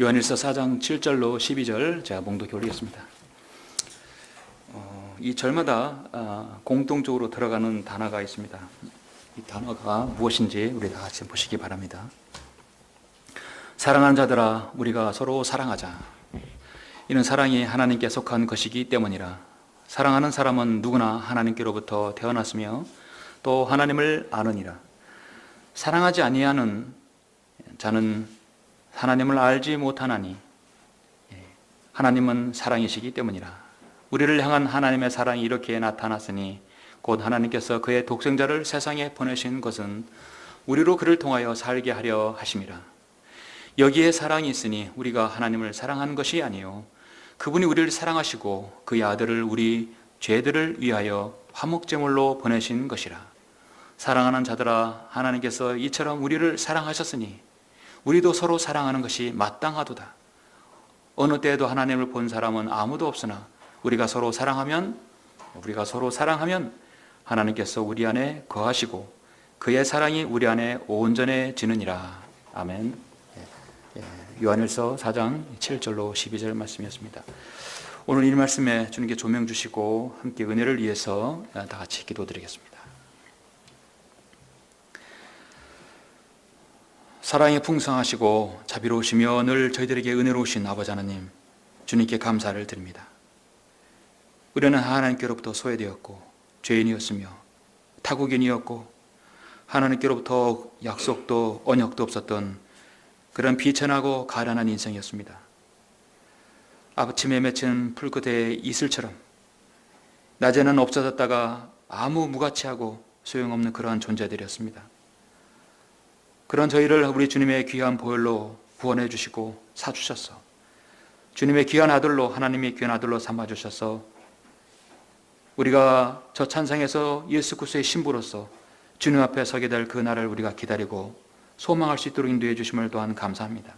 요한일서 4장 7절로 12절 제가 봉독해 올리겠습니다. 이 절마다 공통적으로 들어가는 단어가 있습니다. 이 단어가 무엇인지 우리 다 같이 보시기 바랍니다. 사랑하는 자들아, 우리가 서로 사랑하자. 이는 사랑이 하나님께 속한 것이기 때문이라. 사랑하는 사람은 누구나 하나님께로부터 태어났으며 또 하나님을 아느니라. 사랑하지 아니하는 자는 하나님을 알지 못하나니 하나님은 사랑이시기 때문이라. 우리를 향한 하나님의 사랑이 이렇게 나타났으니 곧 하나님께서 그의 독생자를 세상에 보내신 것은 우리로 그를 통하여 살게 하려 하심이라. 여기에 사랑이 있으니 우리가 하나님을 사랑한 것이 아니요 그분이 우리를 사랑하시고 그의 아들을 우리 죄들을 위하여 화목제물로 보내신 것이라. 사랑하는 자들아, 하나님께서 이처럼 우리를 사랑하셨으니 우리도 서로 사랑하는 것이 마땅하도다. 어느 때에도 하나님을 본 사람은 아무도 없으나 우리가 서로 사랑하면 하나님께서 우리 안에 거하시고 그의 사랑이 우리 안에 온전해지느니라. 아멘. 요한일서 4장 7절로 12절 말씀이었습니다. 오늘 이 말씀에 주님께 조명 주시고 함께 은혜를 위해서 다 같이 기도드리겠습니다. 사랑이 풍성하시고 자비로우시며 늘 저희들에게 은혜로우신 아버지 하나님, 주님께 감사를 드립니다. 우리는 하나님께로부터 소외되었고 죄인이었으며 타국인이었고 하나님께로부터 약속도 언약도 없었던 그런 비천하고 가련한 인생이었습니다. 아침에 맺힌 풀끝의 이슬처럼 낮에는 없어졌다가 아무 무가치하고 소용없는 그러한 존재들이었습니다. 그런 저희를 우리 주님의 귀한 보혈로 구원해 주시고 사주셔서 주님의 귀한 아들로, 하나님의 귀한 아들로 삼아주셔서 우리가 저 찬상에서 예수 그리스도의 신부로서 주님 앞에 서게 될 그 날을 우리가 기다리고 소망할 수 있도록 인도해 주심을 또한 감사합니다.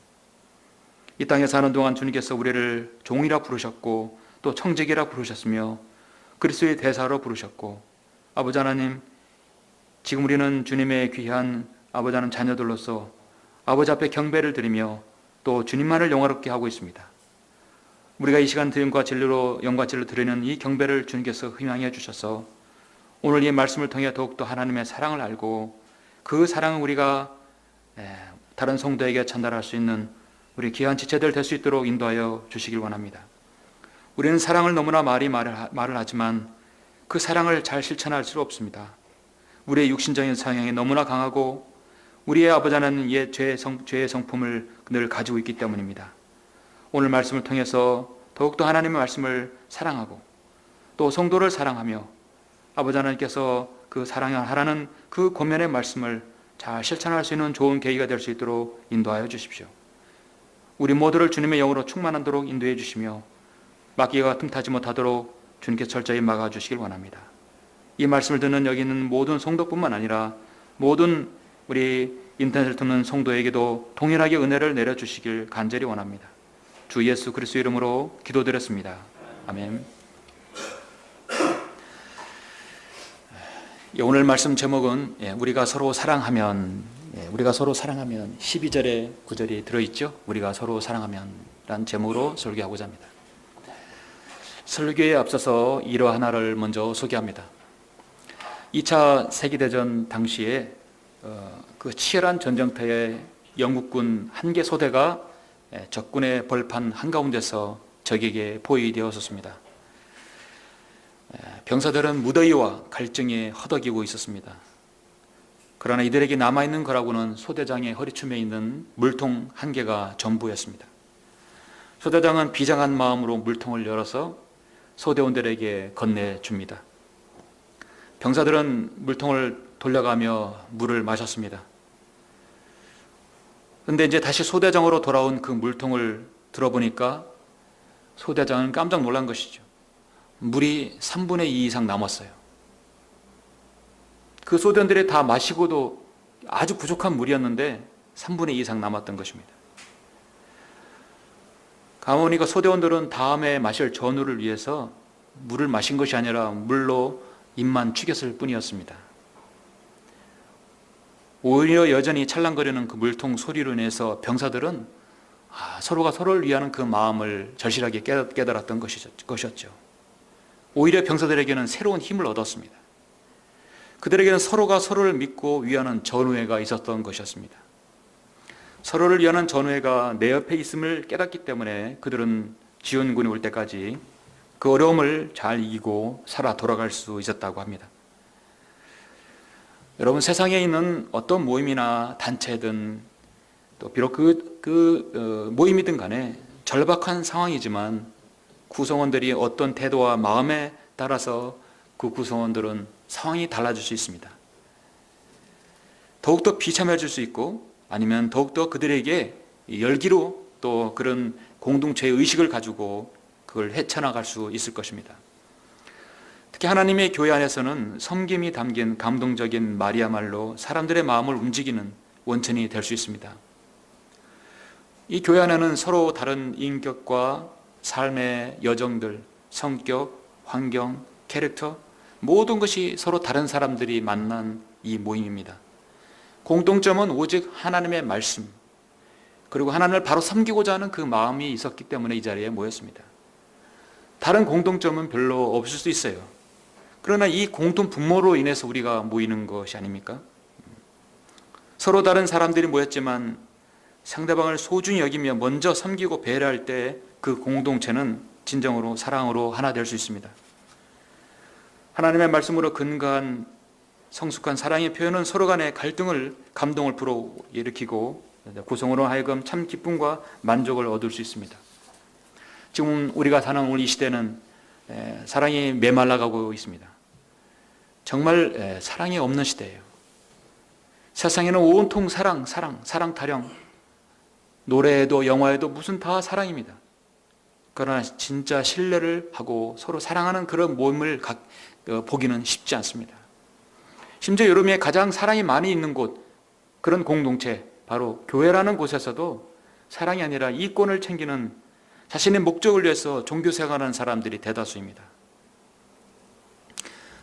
이 땅에 사는 동안 주님께서 우리를 종이라 부르셨고 또 청지기라 부르셨으며 그리스도의 대사로 부르셨고, 아버지 하나님, 지금 우리는 주님의 귀한 아버지 하나님 자녀들로서 아버지 앞에 경배를 드리며 또 주님만을 영화롭게 하고 있습니다. 우리가 이 시간 영과 진리로 드리는 이 경배를 주님께서 흠양해 주셔서 오늘 이 말씀을 통해 더욱더 하나님의 사랑을 알고 그 사랑을 우리가 다른 성도에게 전달할 수 있는 우리 귀한 지체들 될 수 있도록 인도하여 주시길 원합니다. 우리는 사랑을 너무나 말을 하지만 그 사랑을 잘 실천할 수 없습니다. 우리의 육신적인 성향이 너무나 강하고 우리의 아버지 하나님은 옛 죄의 성품을 늘 가지고 있기 때문입니다. 오늘 말씀을 통해서 더욱더 하나님의 말씀을 사랑하고 또 성도를 사랑하며 아버지 하나님께서 그 사랑하라는 그 권면의 말씀을 잘 실천할 수 있는 좋은 계기가 될 수 있도록 인도하여 주십시오. 우리 모두를 주님의 영으로 충만하도록 인도해 주시며 마귀가 틈타지 못하도록 주님께 철저히 막아주시길 원합니다. 이 말씀을 듣는 여기 있는 모든 성도뿐만 아니라 모든 우리 인터넷을 듣는 성도에게도 동일하게 은혜를 내려주시길 간절히 원합니다. 주 예수 그리스도 이름으로 기도드렸습니다. 아멘. 오늘 말씀 제목은 우리가 서로 사랑하면 12절의 구절이 들어있죠. 우리가 서로 사랑하면 라는 제목으로 설교하고자 합니다. 설교에 앞서서 일화 하나를 먼저 소개합니다. 2차 세계대전 당시에 그 치열한 전쟁터에 영국군 한 개 소대가 적군의 벌판 한가운데서 적에게 포위되었었습니다. 병사들은 무더위와 갈증에 허덕이고 있었습니다. 그러나 이들에게 남아있는 거라고는 소대장의 허리춤에 있는 물통 한 개가 전부였습니다. 소대장은 비장한 마음으로 물통을 열어서 소대원들에게 건네줍니다. 병사들은 물통을 돌려가며 물을 마셨습니다. 그런데 이제 다시 소대장으로 돌아온 그 물통을 들어보니까 소대장은 깜짝 놀란 것이죠. 물이 3분의 2 이상 남았어요. 그 소대원들이 다 마시고도 아주 부족한 물이었는데 3분의 2 이상 남았던 것입니다. 가보니까 소대원들은 다음에 마실 전우를 위해서 물을 마신 것이 아니라 물로 입만 축였을 뿐이었습니다. 오히려 여전히 찰랑거리는 그 물통 소리로 인해서 병사들은 서로가 서로를 위하는 그 마음을 절실하게 깨달았던 것이었죠. 오히려 병사들에게는 새로운 힘을 얻었습니다. 그들에게는 서로가 서로를 믿고 위하는 전우회가 있었던 것이었습니다. 서로를 위하는 전우회가 내 옆에 있음을 깨닫기 때문에 그들은 지원군이 올 때까지 그 어려움을 잘 이기고 살아 돌아갈 수 있었다고 합니다. 여러분, 세상에 있는 어떤 모임이나 단체든 또 비록 모임이든 간에 절박한 상황이지만 구성원들이 어떤 태도와 마음에 따라서 그 구성원들은 상황이 달라질 수 있습니다. 더욱더 비참해질 수 있고 아니면 더욱더 그들에게 열기로 또 그런 공동체의 의식을 가지고 그걸 헤쳐나갈 수 있을 것입니다. 특히 하나님의 교회 안에서는 섬김이 담긴 감동적인 말이야말로 사람들의 마음을 움직이는 원천이 될 수 있습니다. 이 교회 안에는 서로 다른 인격과 삶의 여정들, 성격, 환경, 캐릭터 모든 것이 서로 다른 사람들이 만난 이 모임입니다. 공통점은 오직 하나님의 말씀 그리고 하나님을 바로 섬기고자 하는 그 마음이 있었기 때문에 이 자리에 모였습니다. 다른 공통점은 별로 없을 수 있어요. 그러나 이 공통 분모로 인해서 우리가 모이는 것이 아닙니까? 서로 다른 사람들이 모였지만 상대방을 소중히 여기며 먼저 섬기고 배려할 때 그 공동체는 진정으로 사랑으로 하나 될 수 있습니다. 하나님의 말씀으로 근거한 성숙한 사랑의 표현은 서로 간의 갈등을 감동을 불어일으키고 구성으로 하여금 참 기쁨과 만족을 얻을 수 있습니다. 지금 우리가 사는 오늘 이 시대는 사랑이 메말라가고 있습니다. 정말 사랑이 없는 시대예요. 세상에는 온통 사랑 타령, 노래에도 영화에도 무슨 다 사랑입니다. 그러나 진짜 신뢰를 하고 서로 사랑하는 그런 모임을 보기는 쉽지 않습니다. 심지어 여러분의 가장 사랑이 많이 있는 곳, 그런 공동체, 바로 교회라는 곳에서도 사랑이 아니라 이권을 챙기는 자신의 목적을 위해서 종교 생활하는 사람들이 대다수입니다.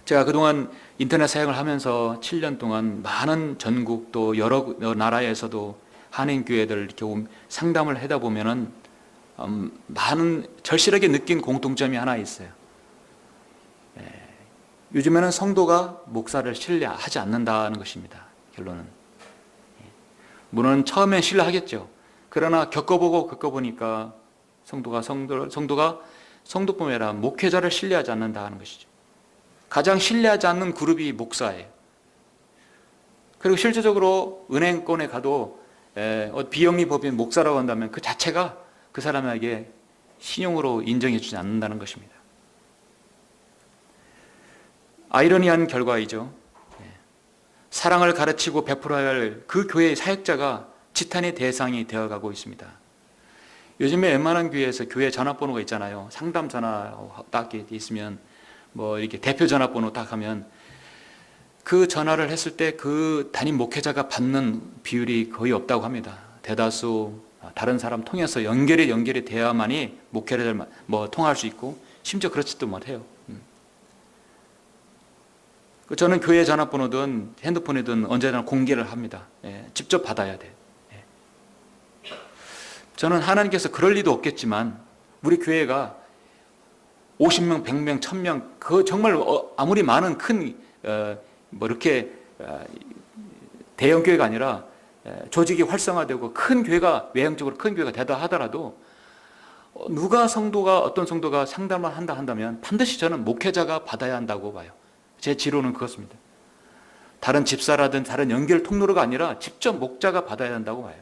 제가 그동안 인터넷 사역을 하면서 7년 동안 많은 전국 또 여러 나라에서도 한인교회들 이렇게 상담을 하다 보면은 많은 절실하게 느낀 공통점이 하나 있어요. 요즘에는 성도가 목사를 신뢰하지 않는다는 것입니다. 결론은. 물론 처음엔 신뢰하겠죠. 그러나 겪어보니까 성도가 성도뿐만 아니라 목회자를 신뢰하지 않는다는 것이죠. 가장 신뢰하지 않는 그룹이 목사예요. 그리고 실제적으로 은행권에 가도 비영리법인 목사라고 한다면 그 자체가 그 사람에게 신용으로 인정해 주지 않는다는 것입니다. 아이러니한 결과이죠. 사랑을 가르치고 베풀어야 할 그 교회의 사역자가 지탄의 대상이 되어가고 있습니다. 요즘에 웬만한 교회에서 교회 전화번호가 있잖아요. 상담 전화 딱 있으면 뭐 이렇게 대표 전화번호 딱 하면 그 전화를 했을 때 그 담임 목회자가 받는 비율이 거의 없다고 합니다. 대다수 다른 사람 통해서 연결이 돼야만이 목회자를 통화할 수 있고 심지어 그렇지도 못해요. 저는 교회 전화번호든 핸드폰이든 언제나 공개를 합니다. 직접 받아야 돼. 저는 하나님께서 그럴 리도 없겠지만 우리 교회가 50명, 100명, 1000명 그 정말 아무리 많은 큰 이렇게 대형 교회가 아니라 조직이 활성화되고 큰 교회가 외형적으로 큰 교회가 되다 하더라도 어떤 성도가 상담을 한다면 반드시 저는 목회자가 받아야 한다고 봐요. 제 지론은 그렇습니다. 다른 집사라든 다른 연결 통로가 아니라 직접 목자가 받아야 한다고 봐요.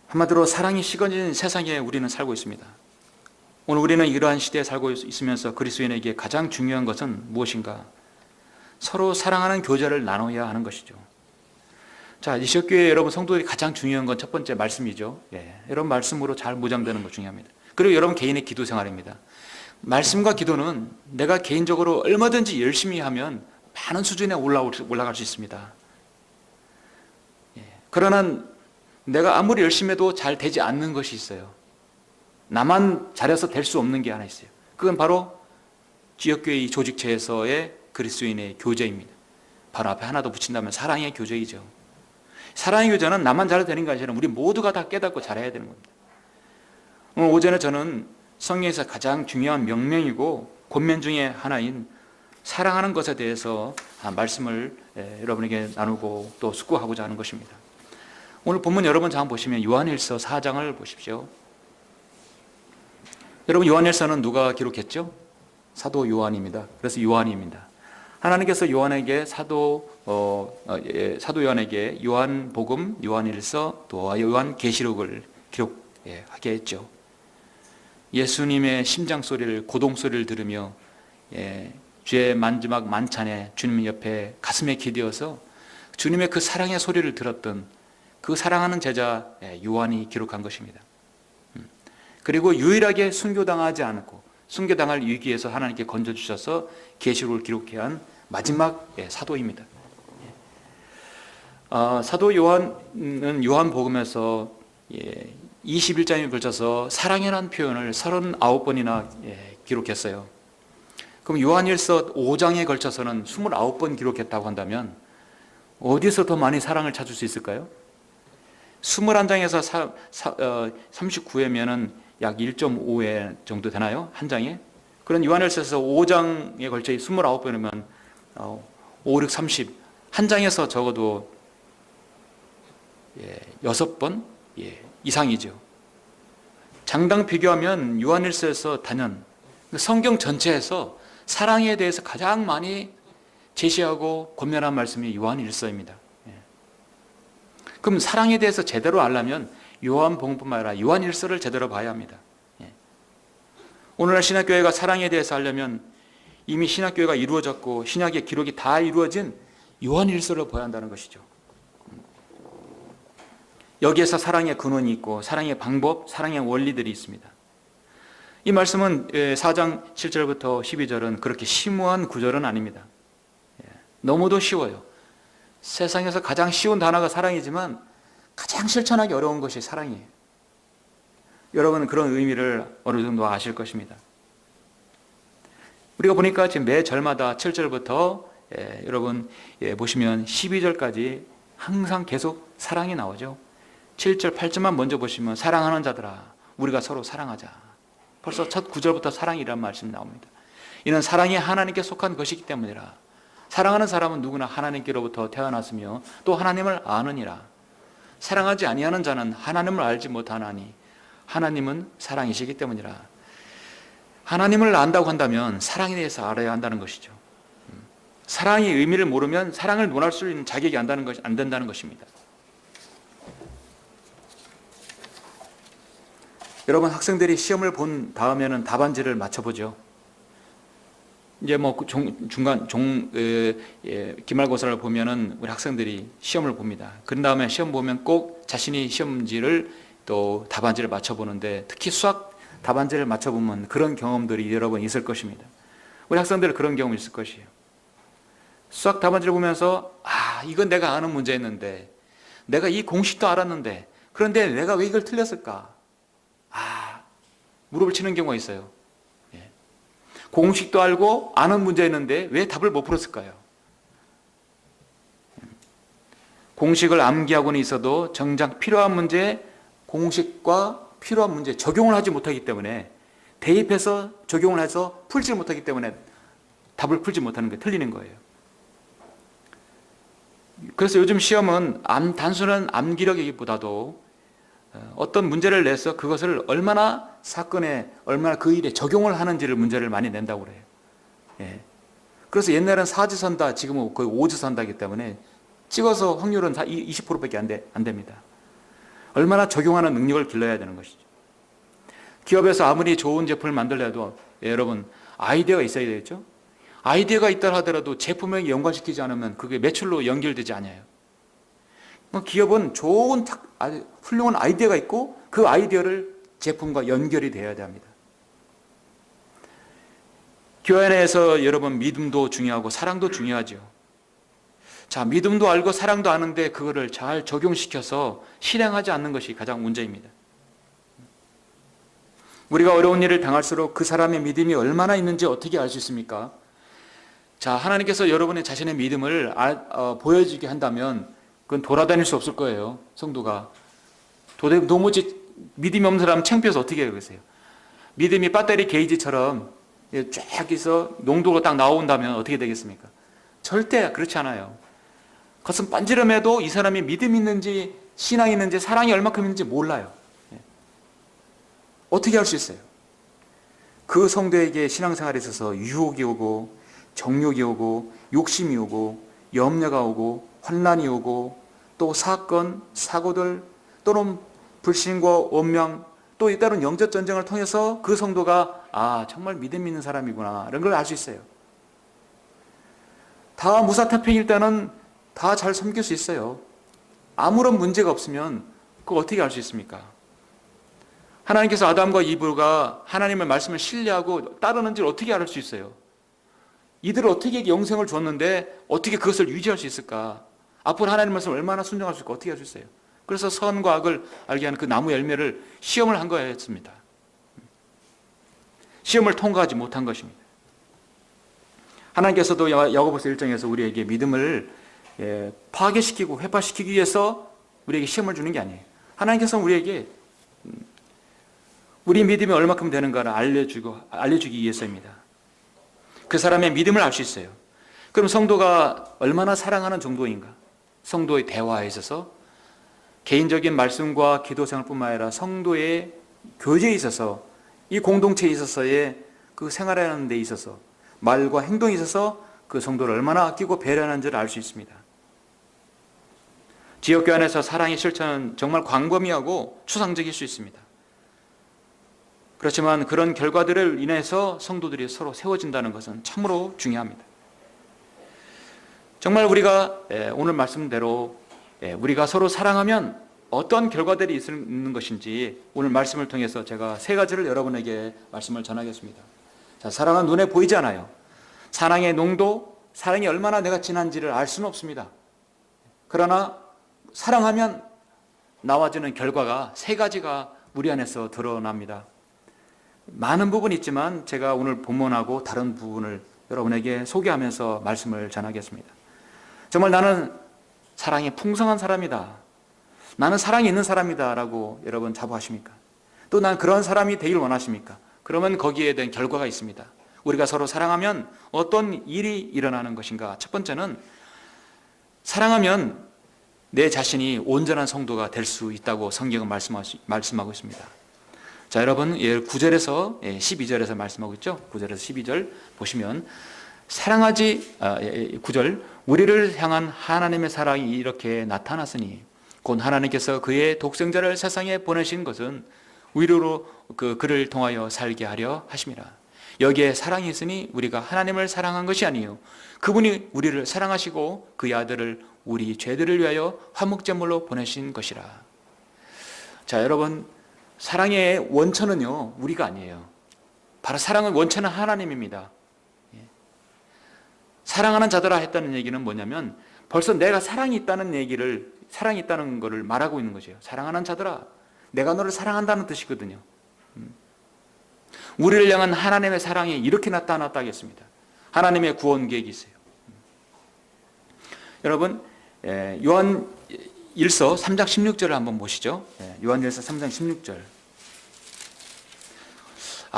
한마디로 사랑이 식어진 세상에 우리는 살고 있습니다. 오늘 우리는 이러한 시대에 살고 있으면서 그리스도인에게 가장 중요한 것은 무엇인가? 서로 사랑하는 교제를 나눠야 하는 것이죠. 자, 이 시역교회 여러분 성도들이 가장 중요한 건 첫 번째 말씀이죠. 여러분 말씀으로 잘 무장되는 거 중요합니다. 그리고 여러분 개인의 기도 생활입니다. 말씀과 기도는 내가 개인적으로 얼마든지 열심히 하면 많은 수준에 올라갈 수 있습니다. 그러나 내가 아무리 열심히 해도 잘 되지 않는 것이 있어요. 나만 잘해서 될 수 없는 게 하나 있어요. 그건 바로 지역교회 이 조직체에서의 그리스도인의 교제입니다. 바로 앞에 하나 더 붙인다면 사랑의 교제이죠. 사랑의 교제는 나만 잘해도 되는 것이 아니라 우리 모두가 다 깨닫고 잘해야 되는 겁니다. 오늘 오전에 저는 성경에서 가장 중요한 명령이고 권면 중에 하나인 사랑하는 것에 대해서 말씀을 여러분에게 나누고 또 숙고하고자 하는 것입니다. 오늘 본문 여러분 잘 보시면 요한일서 4장을 보십시오. 여러분 요한일서는 누가 기록했죠? 사도 요한입니다. 그래서 요한입니다. 하나님께서 요한에게 사도 요한에게 요한복음, 요한일서, 또 요한계시록을 기록하게 했죠. 예수님의 심장 소리를, 고동 소리를 들으며 주의 마지막 만찬에 주님 옆에 가슴에 기대어서 주님의 그 사랑의 소리를 들었던 그 사랑하는 제자 요한이 기록한 것입니다. 그리고 유일하게 순교당하지 않고 순교당할 위기에서 하나님께 건져주셔서 계시록을 기록해 한 마지막 사도입니다. 사도 요한은 요한복음에서 21장에 걸쳐서 사랑이라는 표현을 39번이나 기록했어요. 그럼 요한일서 5장에 걸쳐서는 29번 기록했다고 한다면 어디서 더 많이 사랑을 찾을 수 있을까요? 21장에서 39회면은 약 1.5회 정도 되나요? 한 장에? 그런 요한일서에서 5장에 걸쳐 29번이면 5, 6, 30. 한 장에서 적어도 6번 이상이죠. 장당 비교하면 요한일서에서 단연 성경 전체에서 사랑에 대해서 가장 많이 제시하고 권면한 말씀이 요한일서입니다. 그럼 사랑에 대해서 제대로 알려면 요한복음뿐만 아니라 요한일서를 제대로 봐야 합니다. 오늘날 신약교회가 사랑에 대해서 알려면 이미 신약교회가 이루어졌고 신약의 기록이 다 이루어진 요한일서를 봐야 한다는 것이죠. 여기에서 사랑의 근원이 있고 사랑의 방법, 사랑의 원리들이 있습니다. 이 말씀은 4장 7절부터 12절은 그렇게 심오한 구절은 아닙니다. 너무도 쉬워요. 세상에서 가장 쉬운 단어가 사랑이지만 가장 실천하기 어려운 것이 사랑이에요. 여러분은 그런 의미를 어느 정도 아실 것입니다. 우리가 보니까 지금 매 절마다 7절부터 여러분 보시면 12절까지 항상 계속 사랑이 나오죠. 7절, 8절만 먼저 보시면 사랑하는 자들아 우리가 서로 사랑하자. 벌써 첫 9절부터 사랑이라는 말씀이 나옵니다. 이는 사랑이 하나님께 속한 것이기 때문이라. 사랑하는 사람은 누구나 하나님께로부터 태어났으며 또 하나님을 아느니라. 사랑하지 아니하는 자는 하나님을 알지 못하나니 하나님은 사랑이시기 때문이라. 하나님을 안다고 한다면 사랑에 대해서 알아야 한다는 것이죠. 사랑의 의미를 모르면 사랑을 논할 수 있는 자격이 안 된다는 것입니다. 여러분 학생들이 시험을 본 다음에는 답안지를 맞춰보죠. 이제 뭐 중간 기말고사를 보면은 우리 학생들이 시험을 봅니다. 그런 다음에 시험 보면 꼭 자신이 시험지를 또 답안지를 맞춰보는데 특히 수학 답안지를 맞춰보면 그런 경험들이 여러분 있을 것입니다. 우리 학생들은 그런 경험이 있을 것이에요. 수학 답안지를 보면서 이건 내가 아는 문제였는데 내가 이 공식도 알았는데 그런데 내가 왜 이걸 틀렸을까? 무릎을 치는 경우가 있어요. 공식도 알고 아는 문제였는데 왜 답을 못 풀었을까요? 공식을 암기하고는 있어도 정작 필요한 문제에 공식과 필요한 문제 적용을 하지 못하기 때문에 대입해서 적용을 해서 풀지 못하기 때문에 답을 풀지 못하는 게 틀리는 거예요. 그래서 요즘 시험은 단순한 암기력이기보다도 어떤 문제를 내서 그것을 얼마나 사건에 얼마나 그 일에 적용을 하는지를 문제를 많이 낸다고 그래요. 그래서 옛날엔 사지선다 지금은 거의 오지선다이기 때문에 찍어서 확률은 20%밖에 안 됩니다. 얼마나 적용하는 능력을 길러야 되는 것이죠. 기업에서 아무리 좋은 제품을 만들려도 여러분 아이디어가 있어야 되겠죠. 아이디어가 있다 하더라도 제품에 연관시키지 않으면 그게 매출로 연결되지 않아요. 기업은 좋은 아주 훌륭한 아이디어가 있고 그 아이디어를 제품과 연결이 되어야 합니다. 교회 내에서 여러분 믿음도 중요하고 사랑도 중요하죠. 자, 믿음도 알고 사랑도 아는데 그거를 잘 적용시켜서 실행하지 않는 것이 가장 문제입니다. 우리가 어려운 일을 당할수록 그 사람의 믿음이 얼마나 있는지 어떻게 알 수 있습니까? 자, 하나님께서 여러분의 자신의 믿음을 보여주게 한다면 그건 돌아다닐 수 없을 거예요. 성도가. 도무지 믿음이 없는 사람 창피해서 어떻게 해요, 그러세요? 믿음이 배터리 게이지처럼 쫙 해서 농도가 딱 나온다면 어떻게 되겠습니까? 절대 그렇지 않아요. 겉은 반지름해도 이 사람이 믿음이 있는지 신앙이 있는지 사랑이 얼마큼 있는지 몰라요. 어떻게 할 수 있어요? 그 성도에게 신앙생활에 있어서 유혹이 오고 정욕이 오고 욕심이 오고 염려가 오고 환난이 오고 또 사건, 사고들 또는 불신과 원명 또 때로는 영적 전쟁을 통해서 그 성도가 정말 믿음 있는 사람이구나 이런 걸 알 수 있어요. 다 무사태평일 때는 다 잘 섬길 수 있어요. 아무런 문제가 없으면 그거 어떻게 알 수 있습니까? 하나님께서 아담과 이브가 하나님의 말씀을 신뢰하고 따르는지를 어떻게 알 수 있어요? 이들을 어떻게 영생을 줬는데 어떻게 그것을 유지할 수 있을까? 앞으로 하나님의 말씀을 얼마나 순종할 수 있을까? 어떻게 할 수 있어요? 그래서 선과 악을 알게 하는 그 나무 열매를 시험을 한 거였습니다. 시험을 통과하지 못한 것입니다. 하나님께서도 야고보서 1장에서 우리에게 믿음을 파괴시키고 회파시키기 위해서 우리에게 시험을 주는 게 아니에요. 하나님께서는 우리에게 우리 믿음이 얼마큼 되는가를 알려주기 위해서입니다. 그 사람의 믿음을 알 수 있어요. 그럼 성도가 얼마나 사랑하는 정도인가? 성도의 대화에 있어서 개인적인 말씀과 기도 생활뿐만 아니라 성도의 교제에 있어서 이 공동체에 있어서의 그 생활하는 데 있어서 말과 행동에 있어서 그 성도를 얼마나 아끼고 배려하는지를 알 수 있습니다. 지역교회 안에서 사랑의 실천은 정말 광범위하고 추상적일 수 있습니다. 그렇지만 그런 결과들을 인해서 성도들이 서로 세워진다는 것은 참으로 중요합니다. 정말 우리가 오늘 말씀대로 우리가 서로 사랑하면 어떤 결과들이 있는 것인지 오늘 말씀을 통해서 제가 세 가지를 여러분에게 말씀을 전하겠습니다. 자, 사랑은 눈에 보이지 않아요. 사랑의 농도, 사랑이 얼마나 내가 진한지를 알 수는 없습니다. 그러나 사랑하면 나와지는 결과가 세 가지가 우리 안에서 드러납니다. 많은 부분이 있지만 제가 오늘 본문하고 다른 부분을 여러분에게 소개하면서 말씀을 전하겠습니다. 정말 나는 사랑이 풍성한 사람이다. 나는 사랑이 있는 사람이다 라고 여러분 자부하십니까? 또 난 그런 사람이 되길 원하십니까? 그러면 거기에 대한 결과가 있습니다. 우리가 서로 사랑하면 어떤 일이 일어나는 것인가? 첫 번째는 사랑하면 내 자신이 온전한 성도가 될 수 있다고 성경은 말씀하고 있습니다. 자, 여러분 9절에서 12절에서 말씀하고 있죠. 9절에서 12절 보시면 사랑하지 9절 우리를 향한 하나님의 사랑이 이렇게 나타났으니 곧 하나님께서 그의 독생자를 세상에 보내신 것은 우리로 그를 통하여 살게 하려 하심이라. 여기에 사랑이 있으니 우리가 하나님을 사랑한 것이 아니요 그분이 우리를 사랑하시고 그의 아들을 우리 죄들을 위하여 화목제물로 보내신 것이라. 자, 여러분 사랑의 원천은요 우리가 아니에요. 바로 사랑의 원천은 하나님입니다. 사랑하는 자들아 했다는 얘기는 뭐냐면 벌써 내가 사랑이 있다는 것을 말하고 있는 것이에요. 사랑하는 자들아, 내가 너를 사랑한다는 뜻이거든요. 우리를 향한 하나님의 사랑이 이렇게 나타났다 하겠습니다. 하나님의 구원 계획이 있어요. 여러분 요한 1서 3장 16절을 한번 보시죠. 요한 1서 3장 16절.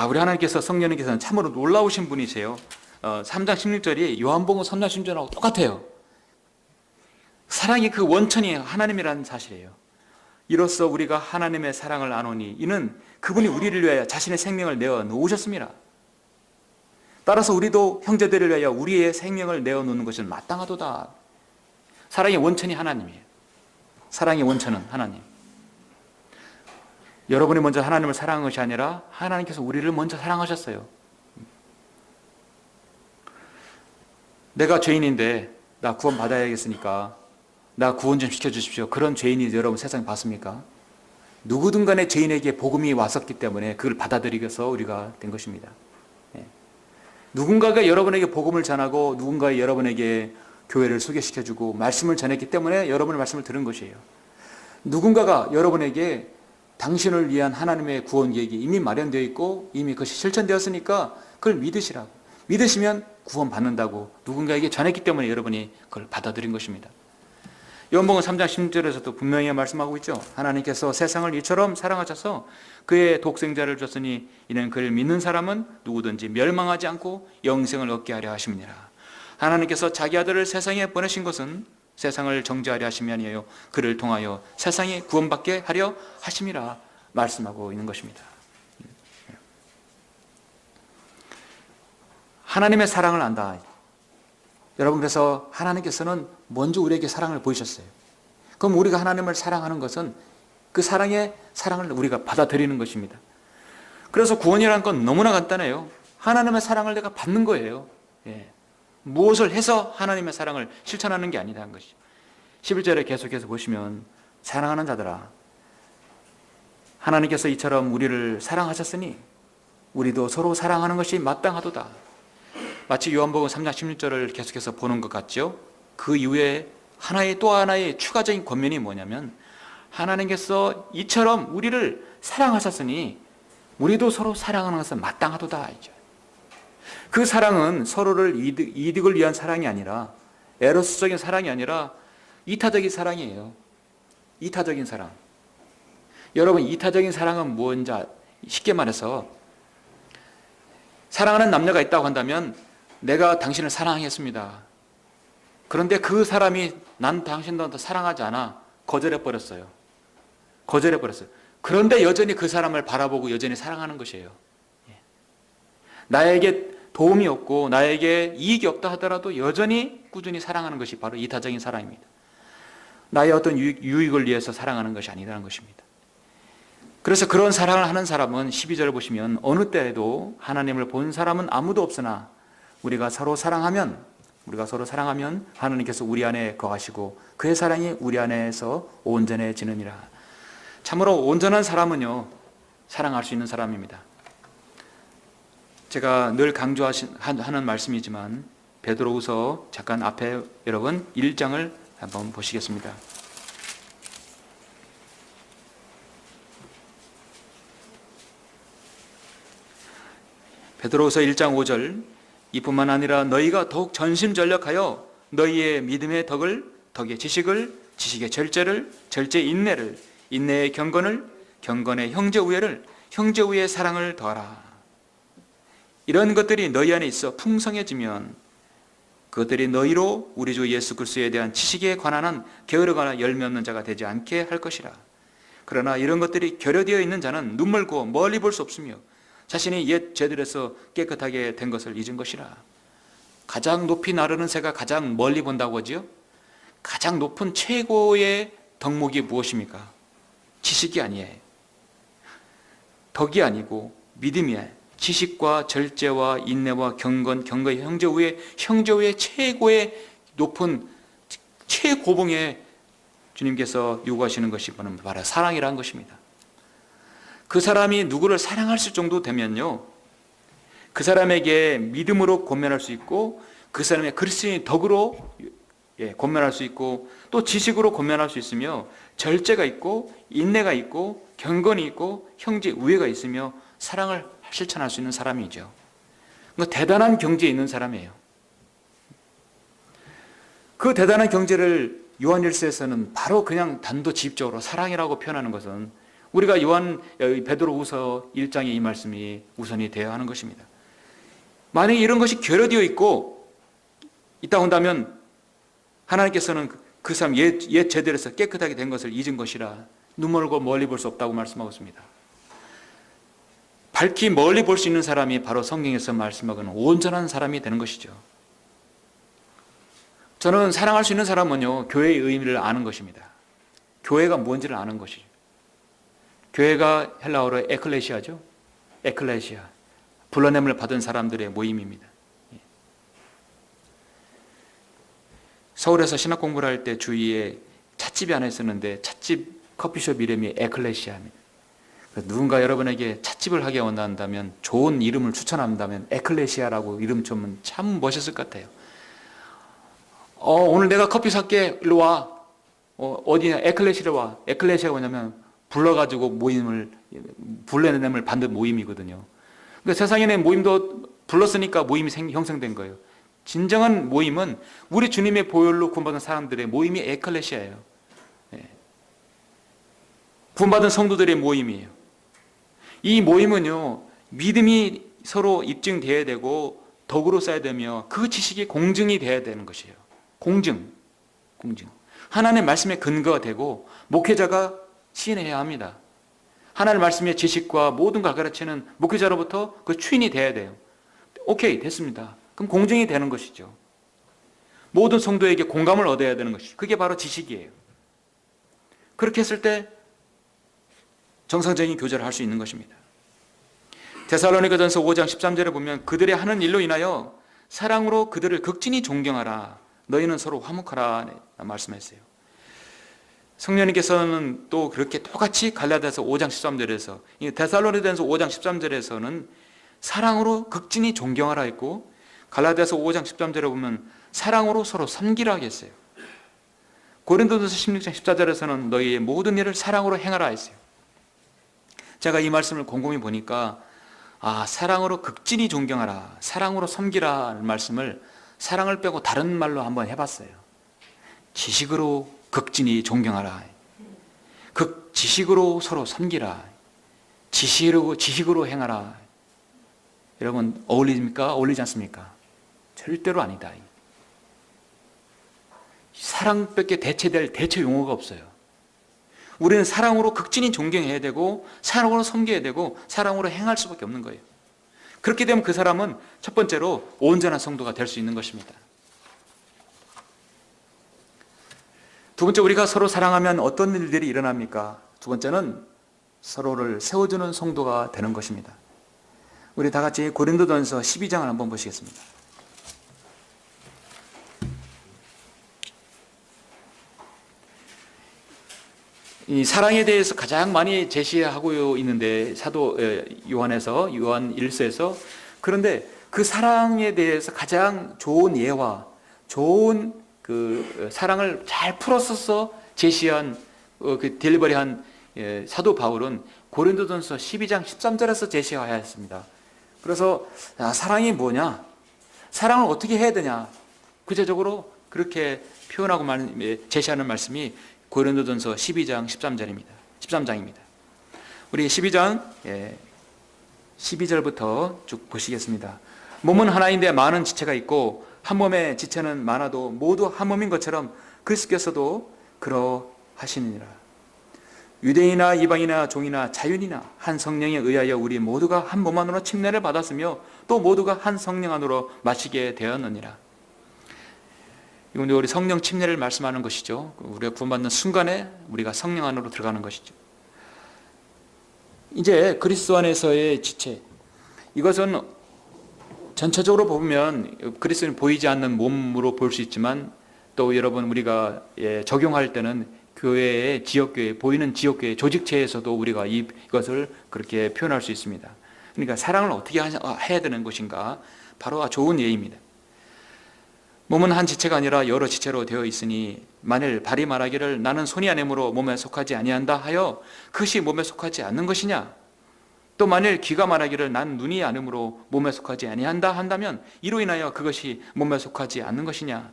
우리 하나님께서 성령님께서는 참으로 놀라우신 분이세요. 3장 16절이 요한복음 3장 16절하고 똑같아요. 사랑이 그 원천이 하나님이라는 사실이에요. 이로써 우리가 하나님의 사랑을 아노니 이는 그분이 우리를 위하여 자신의 생명을 내어 놓으셨습니다. 따라서 우리도 형제들을 위하여 우리의 생명을 내어 놓는 것은 마땅하도다. 사랑의 원천이 하나님이에요. 사랑의 원천은 하나님. 여러분이 먼저 하나님을 사랑한 것이 아니라 하나님께서 우리를 먼저 사랑하셨어요. 내가 죄인인데 나 구원 받아야겠으니까 나 구원 좀 시켜주십시오. 그런 죄인이 여러분 세상에 봤습니까? 누구든 간에 죄인에게 복음이 왔었기 때문에 그걸 받아들이면서 우리가 된 것입니다. 누군가가 여러분에게 복음을 전하고 누군가 여러분에게 교회를 소개시켜주고 말씀을 전했기 때문에 여러분의 말씀을 들은 것이에요. 누군가가 여러분에게 당신을 위한 하나님의 구원 계획이 이미 마련되어 있고 이미 그것이 실천되었으니까 그걸 믿으시라고. 믿으시면 구원 받는다고 누군가에게 전했기 때문에 여러분이 그걸 받아들인 것입니다. 요한복음 3장 16절에서도 분명히 말씀하고 있죠. 하나님께서 세상을 이처럼 사랑하셔서 그의 독생자를 줬으니 이는 그를 믿는 사람은 누구든지 멸망하지 않고 영생을 얻게 하려 하심이니라. 하나님께서 자기 아들을 세상에 보내신 것은 세상을 정죄하려 하심이 아니에요. 그를 통하여 세상에 구원받게 하려 하심이라 말씀하고 있는 것입니다. 하나님의 사랑을 안다. 여러분, 그래서 하나님께서는 먼저 우리에게 사랑을 보이셨어요. 그럼 우리가 하나님을 사랑하는 것은 그 사랑을 우리가 받아들이는 것입니다. 그래서 구원이라는 건 너무나 간단해요. 하나님의 사랑을 내가 받는 거예요. 예. 무엇을 해서 하나님의 사랑을 실천하는 게 아니라는 것이죠. 11절에 계속해서 보시면 사랑하는 자들아, 하나님께서 이처럼 우리를 사랑하셨으니 우리도 서로 사랑하는 것이 마땅하도다. 마치 요한복음 3장 16절을 계속해서 보는 것 같죠. 그 이후에 또 하나의 추가적인 권면이 뭐냐면 하나님께서 이처럼 우리를 사랑하셨으니 우리도 서로 사랑하는 것은 마땅하도다. 그 사랑은 서로를 이득을 위한 사랑이 아니라 에로스적인 사랑이 아니라 이타적인 사랑이에요. 이타적인 사랑. 여러분, 이타적인 사랑은 뭔지 쉽게 말해서 사랑하는 남녀가 있다고 한다면 내가 당신을 사랑했습니다. 그런데 그 사람이 난 당신도 사랑하지 않아. 거절해버렸어요. 그런데 여전히 그 사람을 바라보고 여전히 사랑하는 것이에요. 나에게 도움이 없고 나에게 이익이 없다 하더라도 여전히 꾸준히 사랑하는 것이 바로 이타적인 사랑입니다. 나의 어떤 유익을 위해서 사랑하는 것이 아니라는 것입니다. 그래서 그런 사랑을 하는 사람은 12절을 보시면 어느 때에도 하나님을 본 사람은 아무도 없으나 우리가 서로 사랑하면 하나님께서 우리 안에 거하시고 그의 사랑이 우리 안에서 온전해지느니라. 참으로 온전한 사람은요, 사랑할 수 있는 사람입니다. 제가 늘 강조하는 말씀이지만 베드로후서 잠깐 앞에 여러분 1장을 한번 보시겠습니다. 베드로후서 1장 5절, 이뿐만 아니라 너희가 더욱 전심전력하여 너희의 믿음의 덕의 지식을, 지식의 절제를, 절제의 인내를, 인내의 경건을, 경건의 형제우애를, 형제우애의 사랑을 더하라. 이런 것들이 너희 안에 있어 풍성해지면 그것들이 너희로 우리 주 예수 그리스도에 대한 지식에 관한 한 게으르거나 열매 없는 자가 되지 않게 할 것이라. 그러나 이런 것들이 결여되어 있는 자는 눈멀고 멀리 볼 수 없으며 자신이 옛 죄들에서 깨끗하게 된 것을 잊은 것이라. 가장 높이 나르는 새가 가장 멀리 본다고 하지요. 가장 높은 최고의 덕목이 무엇입니까? 지식이 아니에요. 덕이 아니고 믿음이에요. 지식과 절제와 인내와 경건, 경건의 형제우애 최고의 높은 최고봉에 주님께서 요구하시는 것이 바로 사랑이라는 것입니다. 그 사람이 누구를 사랑할 수 정도 되면요, 그 사람에게 믿음으로 권면할 수 있고 그 사람의 그리스도인의 덕으로 권면할 수 있고 또 지식으로 권면할 수 있으며 절제가 있고 인내가 있고 경건이 있고 형제 우애가 있으며 사랑을 실천할 수 있는 사람이죠. 대단한 경지에 있는 사람이에요. 그 대단한 경지를 요한일서에서는 바로 그냥 단도직입적으로 사랑이라고 표현하는 것은 우리가 베드로후서 1장의 이 말씀이 우선이 되어야 하는 것입니다. 만약에 이런 것이 결여되어 있다고 한다면 하나님께서는 그 사람 옛 죄들에서 깨끗하게 된 것을 잊은 것이라 눈멀고 멀리 볼 수 없다고 말씀하고 있습니다. 밝히 멀리 볼 수 있는 사람이 바로 성경에서 말씀하고는 온전한 사람이 되는 것이죠. 저는 사랑할 수 있는 사람은요, 교회의 의미를 아는 것입니다. 교회가 뭔지를 아는 것이죠. 교회가 헬라어로 에클레시아죠. 에클레시아, 불러냄을 받은 사람들의 모임입니다. 서울에서 신학 공부를 할 때 주위에 찻집이 하나 있었는데 찻집 커피숍 이름이 에클레시아입니다. 누군가 여러분에게 찻집을 하게 원한다면, 좋은 이름을 추천한다면 에클레시아라고 이름 주면 참 멋있을 것 같아요. 오늘 내가 커피 살게, 일로 와. 어디냐, 에클레시아로 와. 에클레시아가 뭐냐면 불러가지고 불러냄을 받는 모임이거든요. 그러니까 세상에는 모임도 불렀으니까 모임이 형성된 거예요. 진정한 모임은 우리 주님의 보혈로 구원받은 사람들의 모임이 에클레시아예요. 구원받은 성도들의 모임이에요. 이 모임은요, 믿음이 서로 입증되어야 되고 덕으로 쌓여야 되며 그 지식이 공증이 되어야 되는 것이에요. 공증. 하나님의 말씀에 근거가 되고 목회자가 시인해야 합니다. 하나님의 말씀의 지식과 모든 걸 가르치는 목회자로부터 그 추인이 돼야 돼요. 오케이, 됐습니다. 그럼 공증이 되는 것이죠. 모든 성도에게 공감을 얻어야 되는 것이죠. 그게 바로 지식이에요. 그렇게 했을 때 정상적인 교제를 할 수 있는 것입니다. 데살로니가전서 5장 13절에 보면 그들의 하는 일로 인하여 사랑으로 그들을 극진히 존경하라. 너희는 서로 화목하라 말씀했어요. 성령님께서는 또 그렇게 똑같이 갈라디아서 5장 13절에서 데살로니가전서 5장 13절에서는 사랑으로 극진히 존경하라 했고 갈라디아서 5장 13절에 보면 사랑으로 서로 섬기라 했어요. 고린도전서 16장 14절에서는 너희의 모든 일을 사랑으로 행하라 했어요. 제가 이 말씀을 곰곰이 보니까 사랑으로 극진히 존경하라, 사랑으로 섬기라는 말씀을 사랑을 빼고 다른 말로 한번 해봤어요. 지식으로 극진히 존경하라, 지식으로 서로 섬기라, 지식으로 행하라. 여러분 어울립니까? 어울리지 않습니까? 절대로 아니다. 사랑밖에 대체될 대체 용어가 없어요. 우리는 사랑으로 극진히 존경해야 되고 사랑으로 섬겨야 되고 사랑으로 행할 수밖에 없는 거예요. 그렇게 되면 그 사람은 첫 번째로 온전한 성도가 될 수 있는 것입니다. 두 번째, 우리가 서로 사랑하면 어떤 일들이 일어납니까? 두 번째는 서로를 세워주는 성도가 되는 것입니다. 우리 다 같이 고린도전서 12장을 한번 보시겠습니다. 이 사랑에 대해서 가장 많이 제시하고 있는데 사도 요한에서 요한 1서에서 그런데 그 사랑에 대해서 가장 좋은 예와 좋은 그 사랑을 잘 풀어서 제시한 그 딜리버리한 사도 바울은 고린도전서 12장 13절에서 제시하였습니다. 그래서 사랑이 뭐냐? 사랑을 어떻게 해야 되냐? 구체적으로 그렇게 표현하고 제시하는 말씀이 고린도전서 12장 13장입니다. 우리 12장 12절부터 쭉 보시겠습니다. 몸은 하나인데 많은 지체가 있고 한 몸의 지체는 많아도 모두 한 몸인 것처럼 그리스도께서도 그러하시느니라. 유대인이나 이방이나 종이나 자유인이나 한 성령에 의하여 우리 모두가 한 몸 안으로 침례를 받았으며 또 모두가 한 성령 안으로 마시게 되었느니라. 이건 우리 성령 침례를 말씀하는 것이죠. 우리가 구원받는 순간에 우리가 성령 안으로 들어가는 것이죠. 이제 그리스도 안에서의 지체, 이것은 전체적으로 보면 그리스도는 보이지 않는 몸으로 볼 수 있지만 또 여러분 우리가 적용할 때는 교회의 지역교회, 보이는 지역교회 조직체에서도 우리가 이것을 그렇게 표현할 수 있습니다. 그러니까 사랑을 어떻게 해야 되는 것인가, 바로 좋은 예입니다. 몸은 한 지체가 아니라 여러 지체로 되어 있으니 만일 발이 말하기를 나는 손이 아니므로 몸에 속하지 아니한다 하여 그것이 몸에 속하지 않는 것이냐? 또 만일 귀가 말하기를 난 눈이 아니므로 몸에 속하지 아니한다 한다면 이로 인하여 그것이 몸에 속하지 않는 것이냐?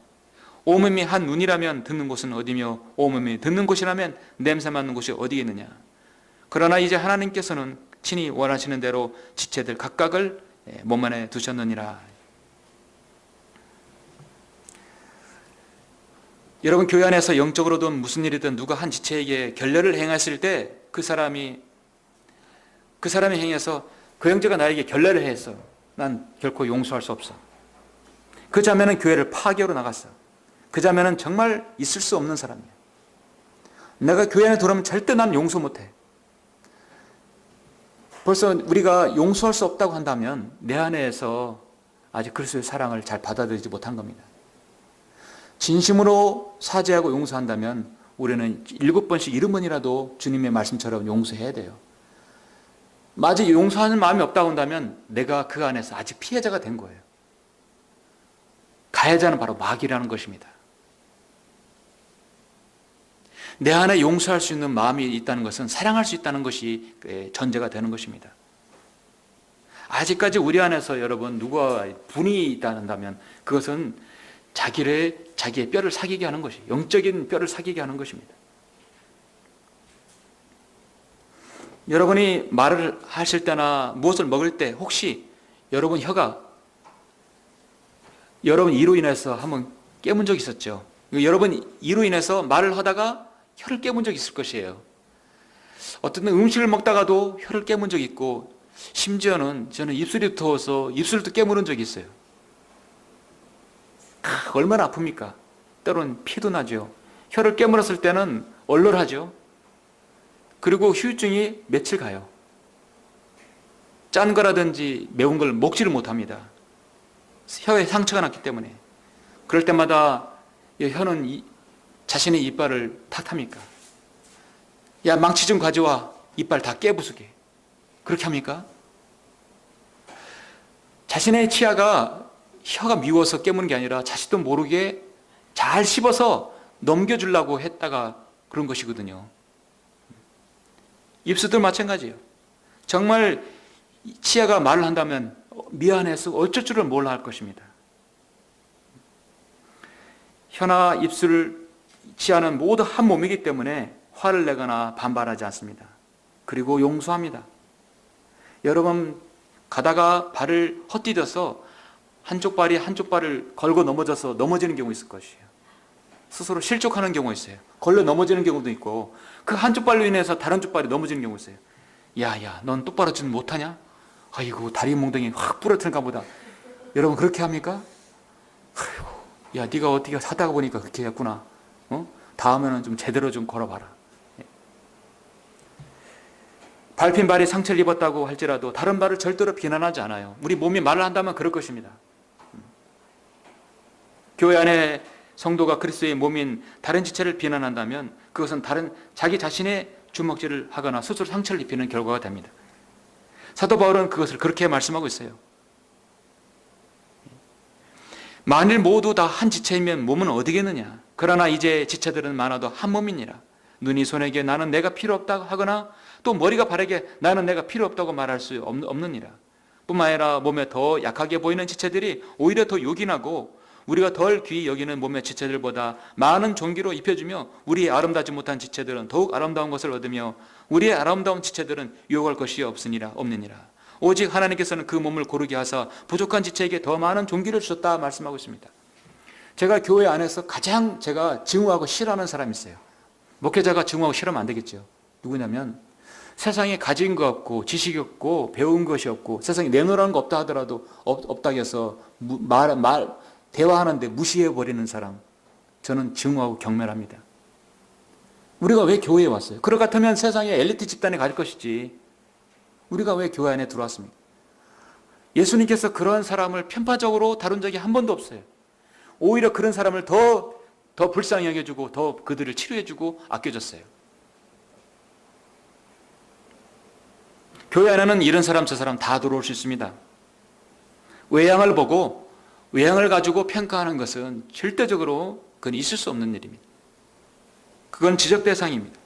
온몸이 한 눈이라면 듣는 곳은 어디며 온몸이 듣는 곳이라면 냄새 맡는 곳이 어디겠느냐? 그러나 이제 하나님께서는 친히 원하시는 대로 지체들 각각을 몸 안에 두셨느니라. 여러분 교회 안에서 영적으로든 무슨 일이든 누가 한 지체에게 결례를 행했을 때 그 사람이 행해서 그 형제가 나에게 결례를 했어. 난 결코 용서할 수 없어. 그 자매는 교회를 파괴로 나갔어. 그 자매는 정말 있을 수 없는 사람이야. 내가 교회 안에 들어오면 절대 난 용서 못해. 벌써 우리가 용서할 수 없다고 한다면 내 안에서 아직 그리스도의 사랑을 잘 받아들이지 못한 겁니다. 진심으로 사죄하고 용서한다면 우리는 7번씩 70번이라도 주님의 말씀처럼 용서해야 돼요. 마치 용서하는 마음이 없다고 한다면 내가 그 안에서 아직 피해자가 된 거예요. 가해자는 바로 마귀라는 것입니다. 내 안에 용서할 수 있는 마음이 있다는 것은 사랑할 수 있다는 것이 전제가 되는 것입니다. 아직까지 우리 안에서 여러분 누가 분이 있다면 그것은 자기의 뼈를 사귀게 하는 것이, 영적인 뼈를 사귀게 하는 것입니다. 여러분이 말을 하실 때나 무엇을 먹을 때 혹시 여러분 혀가 여러분 이로 인해서 한번 깨문 적 있었죠? 여러분 이로 인해서 말을 하다가 혀를 깨문 적 있을 것이에요. 어떤 음식을 먹다가도 혀를 깨문 적 있고, 심지어는 저는 입술이 더워서 입술도 깨무는 적이 있어요. 얼마나 아픕니까? 때로는 피도 나죠. 혀를 깨물었을 때는 얼얼하죠. 그리고 후유증이 며칠 가요. 짠 거라든지 매운 걸 먹지를 못합니다. 혀에 상처가 났기 때문에. 그럴 때마다 혀는 자신의 이빨을 탓합니까? 야, 망치 좀 가져와. 이빨 다 깨부수게. 그렇게 합니까? 자신의 치아가 혀가 미워서 깨무는 게 아니라 자신도 모르게 잘 씹어서 넘겨주려고 했다가 그런 것이거든요. 입술도 마찬가지예요. 정말 치아가 말을 한다면 미안해서 어쩔 줄을 몰라 할 것입니다. 혀나 입술, 치아는 모두 한 몸이기 때문에 화를 내거나 반발하지 않습니다. 그리고 용서합니다. 여러분 가다가 발을 헛디뎌서 한쪽 발이 한쪽 발을 걸고 넘어져서 넘어지는 경우 있을 것이에요. 스스로 실족하는 경우 있어요. 걸려 넘어지는 경우도 있고, 그 한쪽 발로 인해서 다른 쪽 발이 넘어지는 경우 있어요. 야야, 넌 똑바로 좀 못하냐? 아이고, 다리 몽둥이 확 부러뜨릴까 보다. 여러분 그렇게 합니까? 아이고, 야, 네가 어떻게 사다가 보니까 그렇게 했구나. 다음에는 좀 제대로 좀 걸어봐라. 밟힌 발이 상처를 입었다고 할지라도 다른 발을 절대로 비난하지 않아요. 우리 몸이 말을 한다면 그럴 것입니다. 교회 안에 성도가 그리스도의 몸인 다른 지체를 비난한다면 그것은 자기 자신의 주먹질을 하거나 스스로 상처를 입히는 결과가 됩니다. 사도 바울은 그것을 그렇게 말씀하고 있어요. 만일 모두 다 한 지체이면 몸은 어디겠느냐? 그러나 이제 지체들은 많아도 한 몸이니라. 눈이 손에게 나는 내가 필요 없다고 하거나 또 머리가 발에게 나는 내가 필요 없다고 말할 수 없느니라. 뿐만 아니라 몸에 더 약하게 보이는 지체들이 오히려 더 요긴하고 우리가 덜 귀히 여기는 몸의 지체들보다 많은 존귀로 입혀주며 우리의 아름다지 못한 지체들은 더욱 아름다운 것을 얻으며 우리의 아름다운 지체들은 유혹할 것이 없느니라. 오직 하나님께서는 그 몸을 고르게 하사 부족한 지체에게 더 많은 존귀를 주셨다 말씀하고 있습니다. 제가 교회 안에서 가장 제가 증오하고 싫어하는 사람이 있어요. 목회자가 증오하고 싫어하면 안 되겠죠. 누구냐면 세상에 가진 거 없고 지식이 없고 배운 것이 없고 세상에 내놓으라는 거 없다 하더라도 없다고 해서 대화하는데 무시해버리는 사람, 저는 증오하고 경멸합니다. 우리가 왜 교회에 왔어요? 그럴 것 같으면 세상의 엘리트 집단에 갈 것이지 우리가 왜 교회 안에 들어왔습니까? 예수님께서 그런 사람을 편파적으로 다룬 적이 한 번도 없어요. 오히려 그런 사람을 더 불쌍히 여겨주고 더 그들을 치료해주고 아껴줬어요. 교회 안에는 이런 사람 저 사람 다 들어올 수 있습니다. 외양을 보고 외양을 가지고 평가하는 것은 절대적으로 그건 있을 수 없는 일입니다. 그건 지적 대상입니다.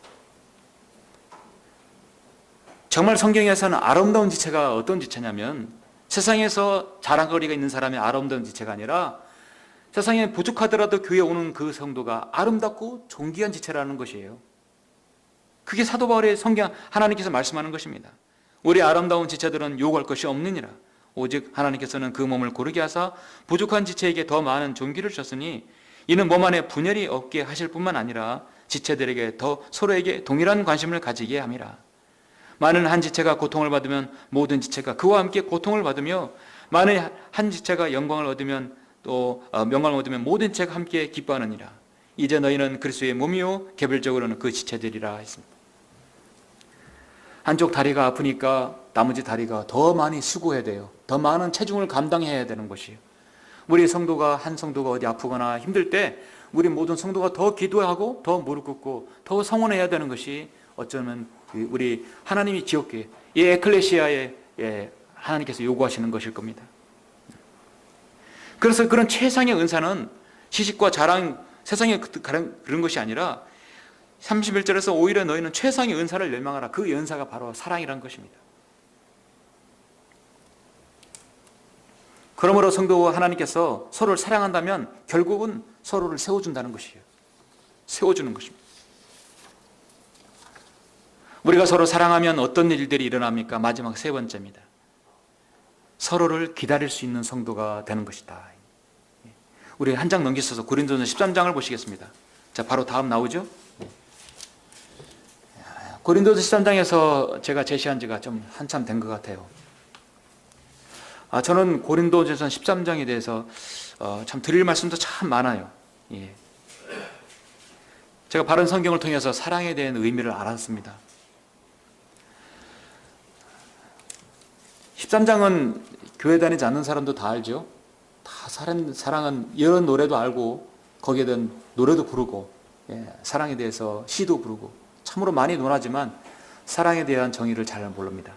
정말 성경에서는 아름다운 지체가 어떤 지체냐면 세상에서 자랑거리가 있는 사람의 아름다운 지체가 아니라 세상에 부족하더라도 교회에 오는 그 성도가 아름답고 존귀한 지체라는 것이에요. 그게 사도 바울의 성경 하나님께서 말씀하는 것입니다. 우리 아름다운 지체들은 요구할 것이 없느니라. 오직 하나님께서는 그 몸을 고르게 하사 부족한 지체에게 더 많은 존귀를 주셨으니 이는 몸 안에 분열이 없게 하실 뿐만 아니라 지체들에게 더 서로에게 동일한 관심을 가지게 함이라. 만일 한 지체가 고통을 받으면 모든 지체가 그와 함께 고통을 받으며 만일 한 지체가 영광을 얻으면 또 명광을 얻으면 모든 지체가 함께 기뻐하느니라. 이제 너희는 그리스도의 몸이요 개별적으로는 그 지체들이라 했습니다. 한쪽 다리가 아프니까 나머지 다리가 더 많이 수고해야 돼요. 더 많은 체중을 감당해야 되는 것이에요. 우리 성도가 한 성도가 어디 아프거나 힘들 때 우리 모든 성도가 더 기도하고 더 무릎 꿇고 더 성원해야 되는 것이 어쩌면 우리 하나님이 지었기에 이 에클레시아에 하나님께서 요구하시는 것일 겁니다. 그래서 그런 최상의 은사는 시식과 자랑, 세상의 그런 것이 아니라 31절에서 오히려 너희는 최상의 은사를 열망하라. 그 은사가 바로 사랑이라는 것입니다. 그러므로 성도 하나님께서 서로를 사랑한다면 결국은 서로를 세워준다는 것이에요. 세워주는 것입니다. 우리가 서로 사랑하면 어떤 일들이 일어납니까? 마지막 세 번째입니다. 서로를 기다릴 수 있는 성도가 되는 것이다. 우리 한 장 넘기셔서 고린도전서 13장을 보시겠습니다. 자, 바로 다음 나오죠? 고린도전서 13장에서 제가 제시한 지가 좀 한참 된 것 같아요. 저는 고린도전서 13장에 대해서 참 드릴 말씀도 참 많아요. 예. 제가 바른 성경을 통해서 사랑에 대한 의미를 알았습니다. 13장은 교회 다니지 않는 사람도 다 알죠. 다 사랑은 이런 노래도 알고 거기에 대한 노래도 부르고, 사랑에 대해서 시도 부르고 참으로 많이 논하지만 사랑에 대한 정의를 잘 모릅니다.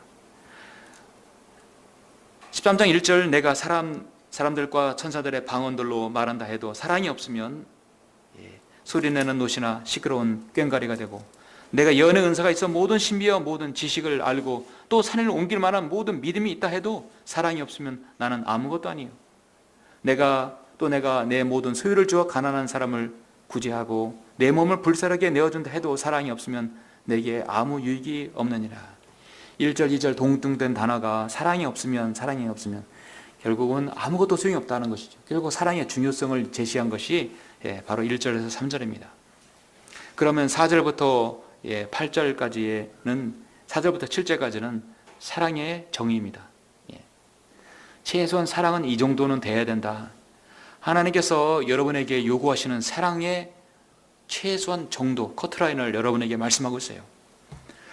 13장 1절 내가 사람들과 천사들의 방언들로 말한다 해도 사랑이 없으면 소리내는 노시나 시끄러운 꽹과리가 되고, 내가 예언의 은사가 있어 모든 신비와 모든 지식을 알고 또 산을 옮길 만한 모든 믿음이 있다 해도 사랑이 없으면 나는 아무것도 아니에요. 내가 내 모든 소유를 주어 가난한 사람을 구제하고 내 몸을 불사르게 내어준다 해도 사랑이 없으면 내게 아무 유익이 없느니라. 1절 2절 동등된 단어가 사랑이 없으면 결국은 아무것도 소용이 없다는 것이죠. 결국 사랑의 중요성을 제시한 것이 바로 1절에서 3절입니다. 그러면 4절부터 8절까지는 4절부터 7절까지는 사랑의 정의입니다. 최소한 사랑은 이 정도는 돼야 된다. 하나님께서 여러분에게 요구하시는 사랑의 최소한 정도, 커트라인을 여러분에게 말씀하고 있어요.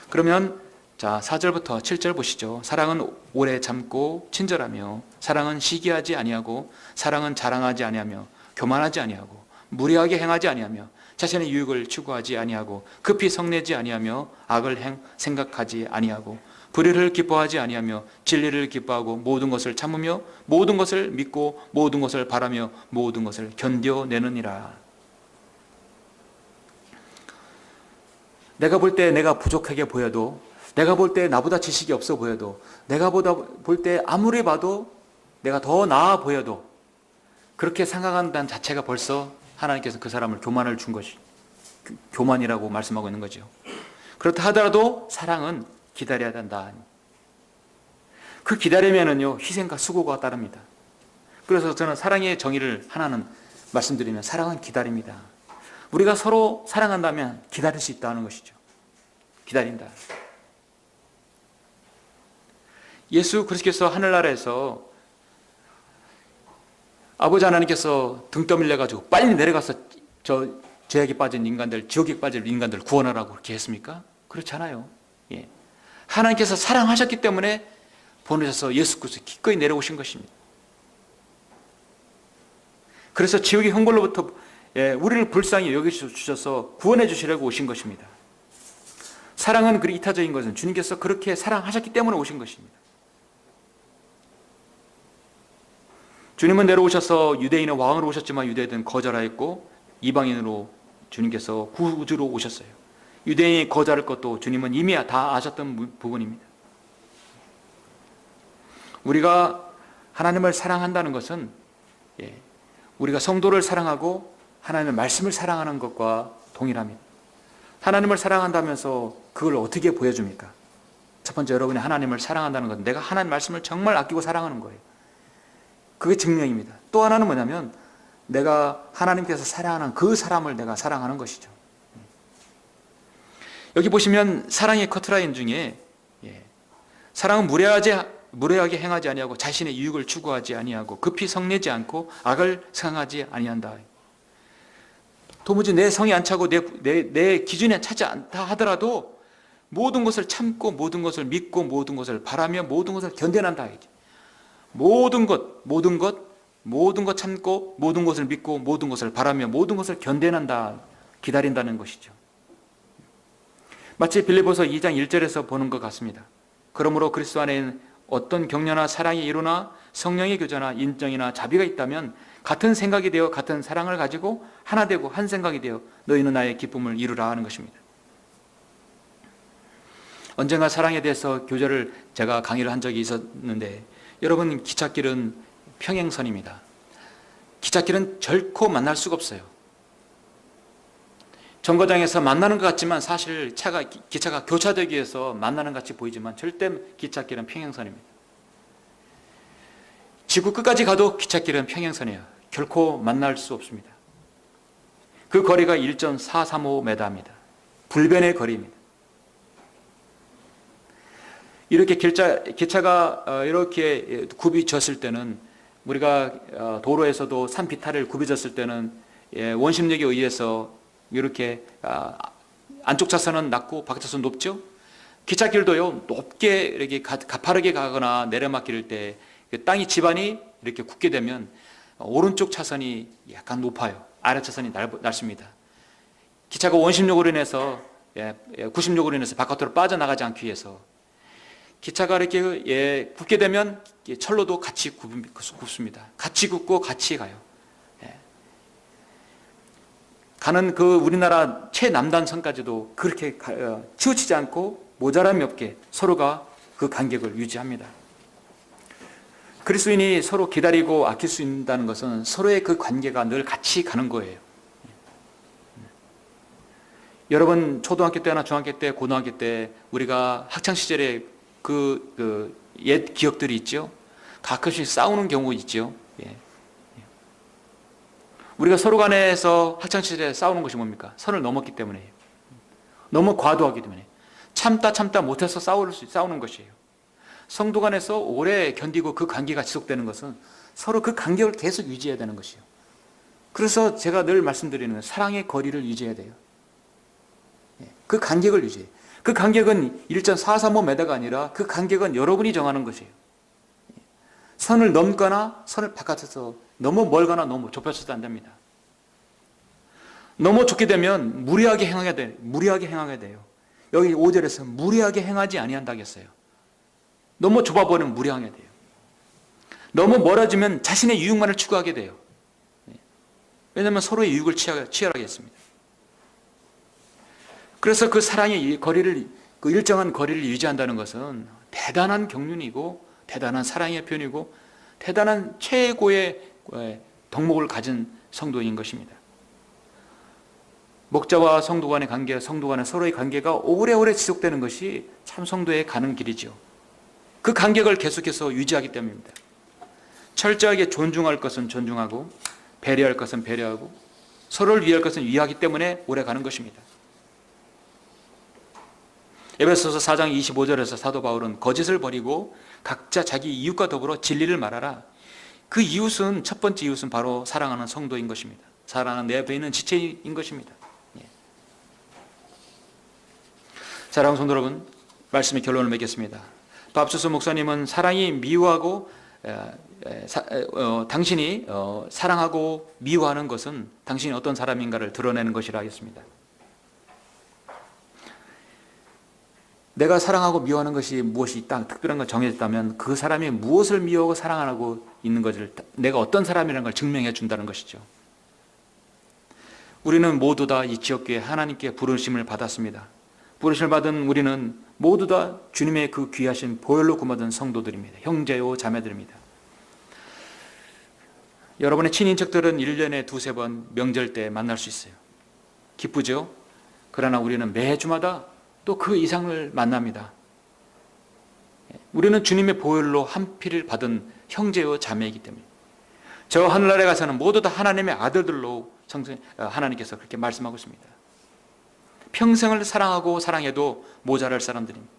그러면 자, 4절부터 7절 보시죠. 사랑은 오래 참고 친절하며, 사랑은 시기하지 아니하고, 사랑은 자랑하지 아니하며, 교만하지 아니하고, 무례하게 행하지 아니하며, 자신의 유익을 추구하지 아니하고, 급히 성내지 아니하며, 악을 생각하지 아니하고, 불의를 기뻐하지 아니하며, 진리를 기뻐하고, 모든 것을 참으며, 모든 것을 믿고, 모든 것을 바라며, 모든 것을 견뎌내느니라. 내가 볼 때 내가 부족하게 보여도, 내가 볼 때 나보다 지식이 없어 보여도, 내가 볼 때 아무리 봐도 내가 더 나아 보여도, 그렇게 생각한다는 자체가 벌써 하나님께서 그 사람을 교만을 준 것이, 교만이라고 말씀하고 있는 거죠. 그렇다 하더라도 사랑은 기다려야 된다. 그 기다리면은요, 희생과 수고가 따릅니다. 그래서 저는 사랑의 정의를 하나는 말씀드리면, 사랑은 기다립니다. 우리가 서로 사랑한다면 기다릴 수 있다는 것이죠. 기다린다. 예수 그리스도께서 하늘나라에서 아버지 하나님께서 등 떠밀려가지고 빨리 내려가서 저 죄악에 빠진 인간들, 지옥에 빠진 인간들 구원하라고 그렇게 했습니까? 그렇지 않아요. 하나님께서 사랑하셨기 때문에 보내셔서 예수 그리스도 기꺼이 내려오신 것입니다. 그래서 지옥의 형벌로부터 우리를 불쌍히 여겨주셔서 구원해 주시려고 오신 것입니다. 사랑은 그리 이타적인 것은 주님께서 그렇게 사랑하셨기 때문에 오신 것입니다. 주님은 내려오셔서 유대인은 왕으로 오셨지만 유대인은 거절하였고, 이방인으로 주님께서 구주로 오셨어요. 유대인이 거절할 것도 주님은 이미 다 아셨던 부분입니다. 우리가 하나님을 사랑한다는 것은 우리가 성도를 사랑하고 하나님의 말씀을 사랑하는 것과 동일합니다. 하나님을 사랑한다면서 그걸 어떻게 보여줍니까? 첫 번째, 여러분이 하나님을 사랑한다는 것은 내가 하나님 말씀을 정말 아끼고 사랑하는 거예요. 그게 증명입니다. 또 하나는 뭐냐면 내가 하나님께서 사랑하는 그 사람을 내가 사랑하는 것이죠. 여기 보시면 사랑의 커트라인 중에 사랑은 무례하게 행하지 아니하고, 자신의 유익을 추구하지 아니하고, 급히 성내지 않고, 악을 생각하지 아니한다. 도무지 내 성이 안 차고 내 기준이 안 차지 않다 하더라도 모든 것을 참고, 모든 것을 믿고, 모든 것을 바라며, 모든 것을 견뎌낸다. 모든 것 참고, 모든 것을 믿고, 모든 것을 바라며, 모든 것을 견뎌낸다. 기다린다는 것이죠. 마치 빌립보서 2장 1절에서 보는 것 같습니다. 그러므로 그리스도 안에 어떤 격려나 사랑의 이루나 성령의 교제나 인정이나 자비가 있다면 같은 생각이 되어 같은 사랑을 가지고 하나 되고 한 생각이 되어 너희는 나의 기쁨을 이루라 하는 것입니다. 언젠가 사랑에 대해서 교제를 제가 강의를 한 적이 있었는데, 여러분 기찻길은 평행선입니다. 기찻길은 결코 만날 수가 없어요. 정거장에서 만나는 것 같지만 사실 기차가 교차되기 위해서 만나는 것 같이 보이지만 절대 기찻길은 평행선입니다. 지구 끝까지 가도 기찻길은 평행선이에요. 결코 만날 수 없습니다. 그 거리가 1.435m입니다. 불변의 거리입니다. 이렇게 기차가 이렇게 굽이 졌을 때는 우리가 도로에서도 산비탈을 굽이 졌을 때는 원심력에 의해서 이렇게 안쪽 차선은 낮고 바깥 차선은 높죠. 기찻길도요 높게 이렇게 가파르게 가거나 내려막길 때 땅이 지반이 이렇게 굳게 되면 오른쪽 차선이 약간 높아요. 아래 차선이 낮습니다. 기차가 원심력으로 인해서 구심력으로 인해서 바깥으로 빠져나가지 않기 위해서 기차가 이렇게 굳게 되면 철로도 같이 굽습니다. 같이 굽고 같이 가요. 가는 그 우리나라 최남단선까지도 그렇게 치우치지 않고 모자람이 없게 서로가 그 간격을 유지합니다. 그리스도인이 서로 기다리고 아낄 수 있다는 것은 서로의 그 관계가 늘 같이 가는 거예요. 여러분 초등학교 때나 중학교 때, 고등학교 때 우리가 학창 시절에 그 옛 기억들이 있죠. 가끔씩 싸우는 경우 있죠. 우리가 서로 간에서 학창 시절에 싸우는 것이 뭡니까? 선을 넘었기 때문에요. 너무 과도하기 때문에 참다 못해서 싸우는 것이에요. 성도 간에서 오래 견디고 그 관계가 지속되는 것은 서로 그 간격을 계속 유지해야 되는 것이에요. 그래서 제가 늘 말씀드리는 건 사랑의 거리를 유지해야 돼요. 그 간격을 유지해요. 그 간격은 1.435m가 아니라 그 간격은 여러분이 정하는 것이에요. 선을 넘거나 선을 바깥에서 너무 멀거나 너무 좁혀서도 안 됩니다. 너무 좁게 되면 무리하게 행하게 돼요. 여기 5절에서 무리하게 행하지 아니한다 했어요. 너무 좁아버리면 무리하게 돼요. 너무 멀어지면 자신의 유익만을 추구하게 돼요. 왜냐하면 서로의 유익을 치열하게 했습니다. 그래서 그 사랑의 거리를, 그 일정한 거리를 유지한다는 것은 대단한 경륜이고 대단한 사랑의 표현이고 대단한 최고의 덕목을 가진 성도인 것입니다. 목자와 성도 간의 관계, 성도 간의 서로의 관계가 오래오래 지속되는 것이 참 성도의 가는 길이죠. 그 간격을 계속해서 유지하기 때문입니다. 철저하게 존중할 것은 존중하고 배려할 것은 배려하고 서로를 위할 것은 위하기 때문에 오래 가는 것입니다. 에베소서 4장 25절에서 사도 바울은 거짓을 버리고 각자 자기 이웃과 더불어 진리를 말하라. 그 이웃은 첫 번째 이웃은 바로 사랑하는 성도인 것입니다. 사랑하는 내 옆에 있는 지체인 것입니다. 사랑하는 성도 여러분, 말씀의 결론을 맺겠습니다. 밥주스 목사님은 사랑이 미워하고 당신이 사랑하고 미워하는 것은 당신이 어떤 사람인가를 드러내는 것이라 하겠습니다. 내가 사랑하고 미워하는 것이 무엇이 있다, 특별한 걸 정해졌다면 그 사람이 무엇을 미워하고 사랑하고 있는 것을 내가 어떤 사람이라는 걸 증명해 준다는 것이죠. 우리는 모두 다 이 지역교회 하나님께 부르심을 받았습니다. 부르심을 받은 우리는 모두 다 주님의 그 귀하신 보혈로 구원받은 성도들입니다. 형제요 자매들입니다. 여러분의 친인척들은 1년에 두세 번 명절 때 만날 수 있어요. 기쁘죠? 그러나 우리는 매주마다 또 그 이상을 만납니다. 우리는 주님의 보혈로 한 피를 받은 형제요 자매이기 때문에 저 하늘나라에 가서는 모두 다 하나님의 아들들로 하나님께서 그렇게 말씀하고 있습니다. 평생을 사랑하고 사랑해도 모자랄 사람들입니다.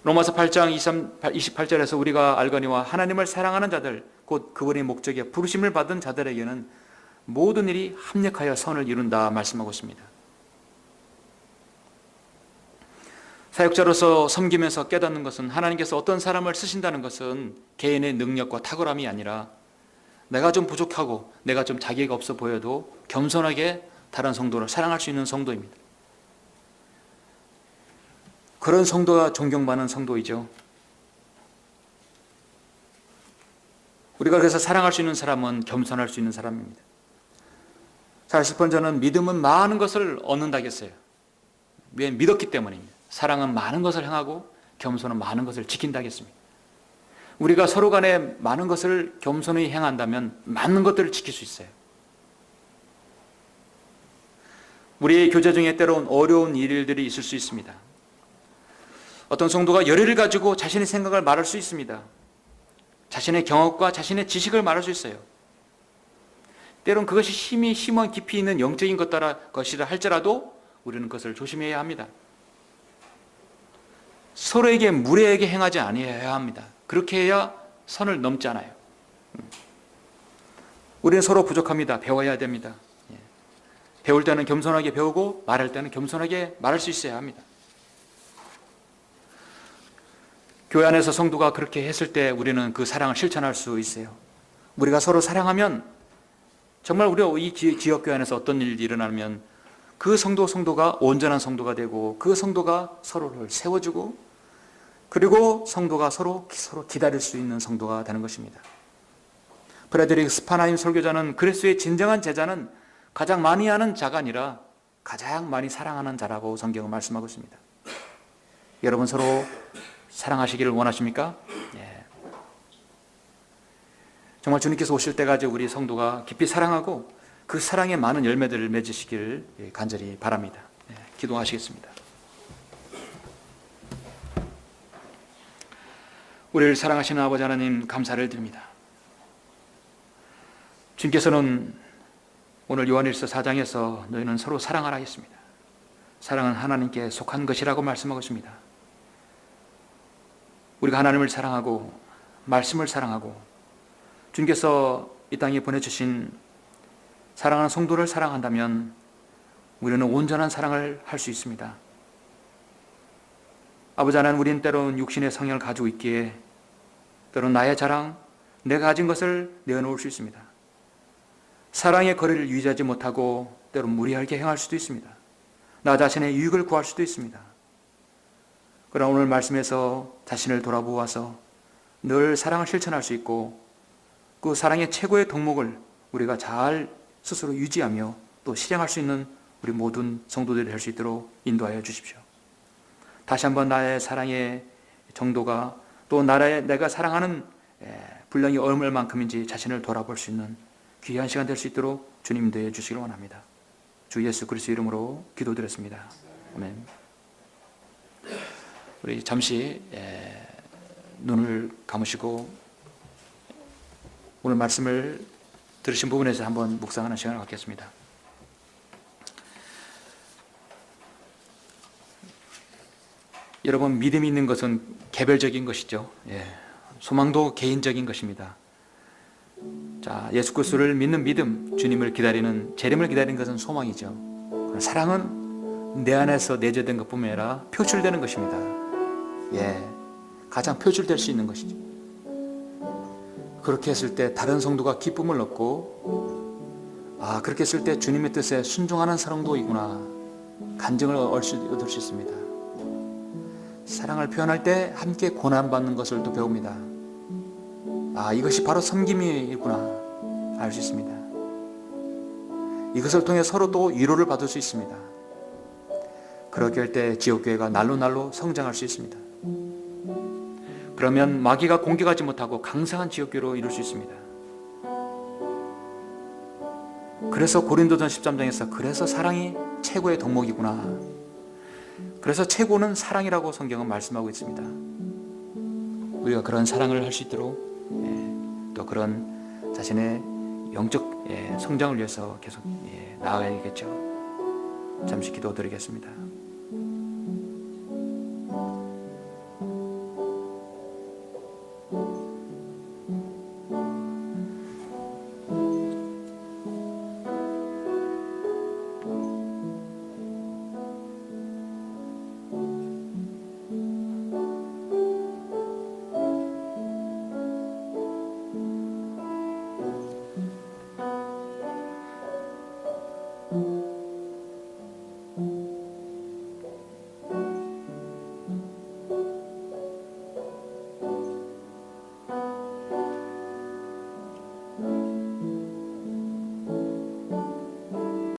로마서 8장 28절에서 우리가 알거니와 하나님을 사랑하는 자들 곧 그분의 목적에 부르심을 받은 자들에게는 모든 일이 합력하여 선을 이룬다 말씀하고 있습니다. 사역자로서 섬기면서 깨닫는 것은 하나님께서 어떤 사람을 쓰신다는 것은 개인의 능력과 탁월함이 아니라 내가 좀 부족하고 내가 좀 자기가 없어 보여도 겸손하게 다른 성도를 사랑할 수 있는 성도입니다. 그런 성도가 존경받는 성도이죠. 우리가 그래서 사랑할 수 있는 사람은 겸손할 수 있는 사람입니다. 40번 저는 믿음은 많은 것을 얻는다겠어요. 왜? 믿었기 때문입니다. 사랑은 많은 것을 행하고 겸손은 많은 것을 지킨다겠습니다. 우리가 서로 간에 많은 것을 겸손히 행한다면 많은 것들을 지킬 수 있어요. 우리의 교제 중에 때로는 어려운 일들이 있을 수 있습니다. 어떤 성도가 열의를 가지고 자신의 생각을 말할 수 있습니다. 자신의 경험과 자신의 지식을 말할 수 있어요. 때론 그것이 힘이 심원 깊이 있는 영적인 것이라 할지라도 우리는 그것을 조심해야 합니다. 서로에게 무례하게 행하지 아니해야 합니다. 그렇게 해야 선을 넘지 않아요. 우리는 서로 부족합니다. 배워야 됩니다. 배울 때는 겸손하게 배우고 말할 때는 겸손하게 말할 수 있어야 합니다. 교회 안에서 성도가 그렇게 했을 때 우리는 그 사랑을 실천할 수 있어요. 우리가 서로 사랑하면 정말 우리가 이 지역교회 안에서 어떤 일이 일어나면 그 성도가 온전한 성도가 되고 그 성도가 서로를 세워주고 그리고 성도가 서로 기다릴 수 있는 성도가 되는 것입니다. 프레드릭 스파나임 설교자는 그리스도의 진정한 제자는 가장 많이 하는 자가 아니라 가장 많이 사랑하는 자라고 성경은 말씀하고 있습니다. 여러분 서로 사랑하시기를 원하십니까? 예. 정말 주님께서 오실 때까지 우리 성도가 깊이 사랑하고 그 사랑의 많은 열매들을 맺으시기를 간절히 바랍니다. 예. 기도하시겠습니다. 우리를 사랑하시는 아버지 하나님 감사를 드립니다. 주님께서는 오늘 요한일서 4장에서 너희는 서로 사랑하라 했습니다. 사랑은 하나님께 속한 것이라고 말씀하고 있습니다. 우리가 하나님을 사랑하고 말씀을 사랑하고 주님께서 이 땅에 보내주신 사랑하는 성도를 사랑한다면 우리는 온전한 사랑을 할 수 있습니다. 아버지 하나님, 우리는 때로는 육신의 성향을 가지고 있기에 때로는 나의 자랑, 내가 가진 것을 내어놓을 수 있습니다. 사랑의 거리를 유지하지 못하고 때로는 무리하게 행할 수도 있습니다. 나 자신의 유익을 구할 수도 있습니다. 그러나 오늘 말씀에서 자신을 돌아보아서 늘 사랑을 실천할 수 있고 그 사랑의 최고의 덕목을 우리가 잘 스스로 유지하며 또 실행할 수 있는 우리 모든 성도들이 될 수 있도록 인도하여 주십시오. 다시 한번 나의 사랑의 정도가 또 내가 사랑하는 분량이 얼마만큼인지 자신을 돌아볼 수 있는 귀한 시간 될 수 있도록 주님 인도해 주시길 원합니다. 주 예수 그리스도 이름으로 기도드렸습니다. 아멘. 우리 잠시 눈을 감으시고 오늘 말씀을 들으신 부분에서 한번 묵상하는 시간을 갖겠습니다. 여러분, 믿음이 있는 것은 개별적인 것이죠. 소망도 개인적인 것입니다. 자, 예수 그리스도를 믿는 믿음, 주님을 기다리는, 재림을 기다리는 것은 소망이죠. 사랑은 내 안에서 내재된 것뿐만 아니라 표출되는 것입니다. 가장 표출될 수 있는 것이죠. 그렇게 했을 때 다른 성도가 기쁨을 얻고, 그렇게 했을 때 주님의 뜻에 순종하는 사랑도이구나, 간증을 얻을 수 있습니다. 사랑을 표현할 때 함께 고난받는 것을 또 배웁니다. 이것이 바로 섬김이구나 알 수 있습니다. 이것을 통해 서로 또 위로를 받을 수 있습니다. 그렇게 할 때 지역교회가 날로 성장할 수 있습니다. 그러면 마귀가 공격하지 못하고 강성한 지역교회로 이룰 수 있습니다. 그래서 고린도전 13장에서 그래서 사랑이 최고의 덕목이구나, 그래서 최고는 사랑이라고 성경은 말씀하고 있습니다. 우리가 그런 사랑을 할 수 있도록 또 그런 자신의 영적 성장을 위해서 계속 나아가야겠죠. 잠시 기도드리겠습니다.